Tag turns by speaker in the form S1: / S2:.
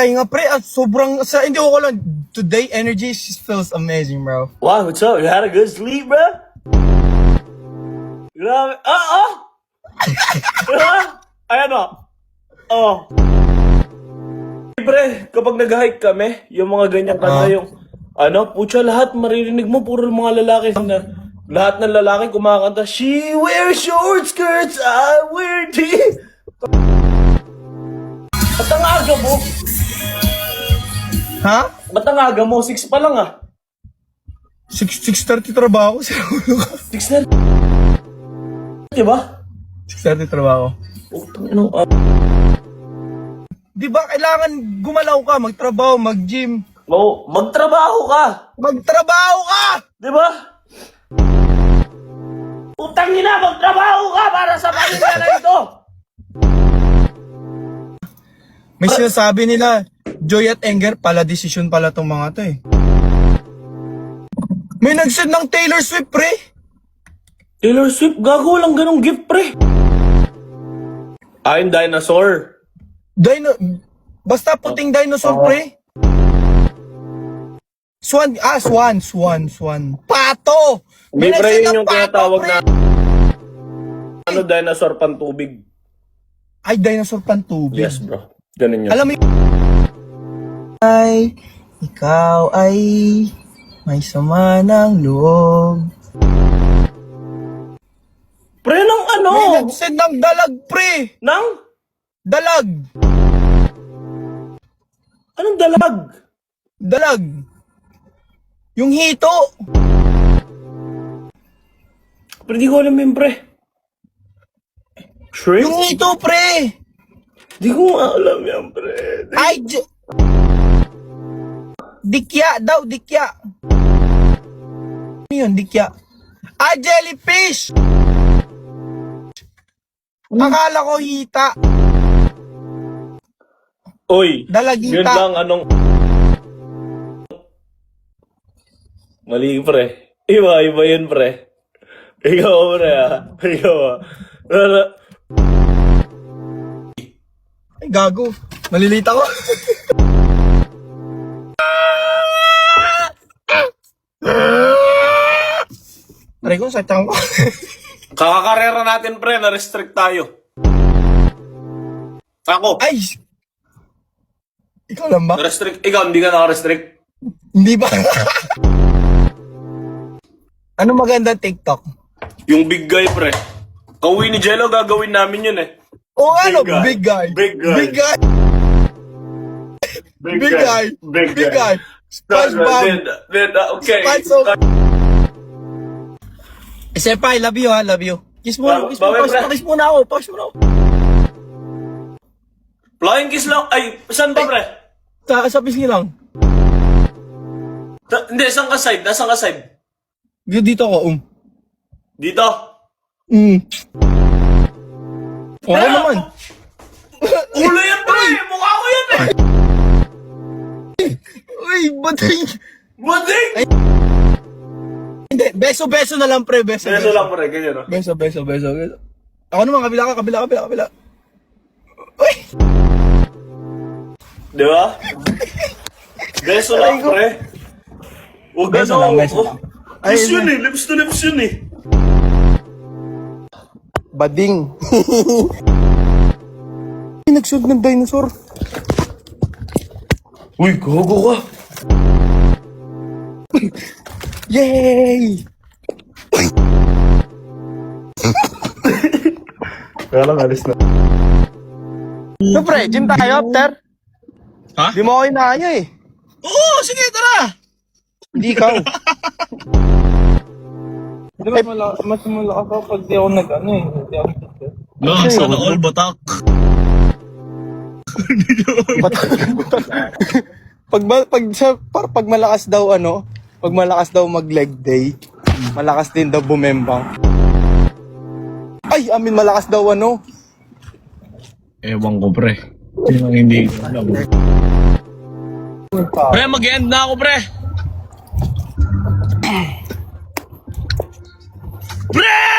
S1: pahinga, pre. At sobrang, hindi ko lang. Today, energy feels amazing, bro.
S2: Wow, what's up? You had a good sleep, bro? Grabe. Ayan o. Oh. Pre, kapag nag-hike kami, yung mga ganyan kanta, yung, putya, lahat maririnig mo, puro mga lalaki na, lahat ng lalaki kumakanta, she wears short skirts, I wear these. Ba't ang aga mo?
S1: Ha?
S2: Ba't ang aga mo? 6 pa lang ah.
S1: 6:30 trabaho.
S2: 6 na. Diba?
S1: 6:30 trabaho. Di ba kailangan gumalaw ka, magtrabaho, mag-gym?
S2: Oo, magtrabaho ka.
S1: Magtrabaho ka!
S2: Di ba? Utang ina, magtrabaho ka para sa pamilya na ito.
S1: May sinasabi nila, joy at anger, pala desisyon pala tong mga to eh. May nag-send ng Taylor Swift, pre.
S2: Taylor Swift, gago lang ganong gift, pre. I'm dinosaur.
S1: Basta puting dinosaur, pre. Swan. Pato!
S2: Hindi, pre,
S1: nag-send
S2: yun
S1: ng
S2: yung
S1: pato,
S2: tinatawag
S1: pre.
S2: na dinosaur pantubig.
S1: Ay, dinosaur pantubig.
S2: Yes, bro. Ganun yun.
S1: Alam mo ay, ikaw ay may sama ng loob.
S2: Pre, ng ano?
S1: May nag-send ng dalag, pre.
S2: Nang?
S1: Dalag.
S2: Anong dalag?
S1: Dalag. Yung hito.
S2: Pre, di ko alam yun, pre. Shrimp?
S1: Yung hito, pre.
S2: Di ko alam yan, pre.
S1: Ay, dikya daw, dikya. Ano yun, dikya? Ah, jellyfish! Akala ko hita.
S2: Oy,
S1: Dalagita.
S2: yun lang anong... Mali, pre. Iba yun, pre. Ikaw, pre, Ikaw,
S1: Ay, gago. Malilita ko. Aray ko, satang ko.
S2: Kakakarera natin, pre. Na-restrict tayo. Ako.
S1: Ay! Ikaw lang ba?
S2: Na-restrict. Ikaw, hindi ka naka-restrict.
S1: Hindi ba? Ano magandang TikTok?
S2: Yung big guy, pre. Kauwi ni Jello, gagawin namin yun eh.
S1: O ano?
S2: Big
S1: Big guy.
S2: Big guy.
S1: Big guy. Big guy. Big guy. SpongeBob.
S2: Okay.
S1: SpongeBob. Senpai, love you ha, love you. Kiss mo, kiss mo, kiss muna ako, pause muna ako.
S2: Flying kiss lang. Ay, saan ba, pre?
S1: Sa pisngi lang.
S2: Hindi, saan ka side? Nasaan ka side?
S1: Dito ako,
S2: Dito?
S1: Okay naman.
S2: Ulo yan, pre! Mukha ko yan eh!
S1: Uy, bading.
S2: Bading!
S1: Hindi, beso-beso na lang, pre, beso.
S2: Beso lang, pre. Ganyan, no?
S1: Beso. Ako naman, kabila ka, kabila. Uy!
S2: Di ba? Beso lang, pre. Huwag
S1: Beso lang, beso lang.
S2: Lips yun eh. Lips to lips yun eh.
S1: Bading. Nagsuot ng dinosaur.
S2: Uy, gago ka.
S1: Yay!
S2: Kaya lang, alis na.
S1: So, pre, gym tayo after?
S2: Ha?
S1: Di mo ako inaaya eh.
S2: Oo, sige, tara!
S1: Hindi ikaw. Di ba mas malakas ako pag di ako nag-ano eh. Hindi ako
S2: No, sana all batak.
S1: pag malakas daw pag malakas daw mag leg day, malakas din daw bumembang. Ay, malakas daw
S2: Ewan ko, pre. Hindi ko alam. Pre, mag-end na ako, pre! Pre!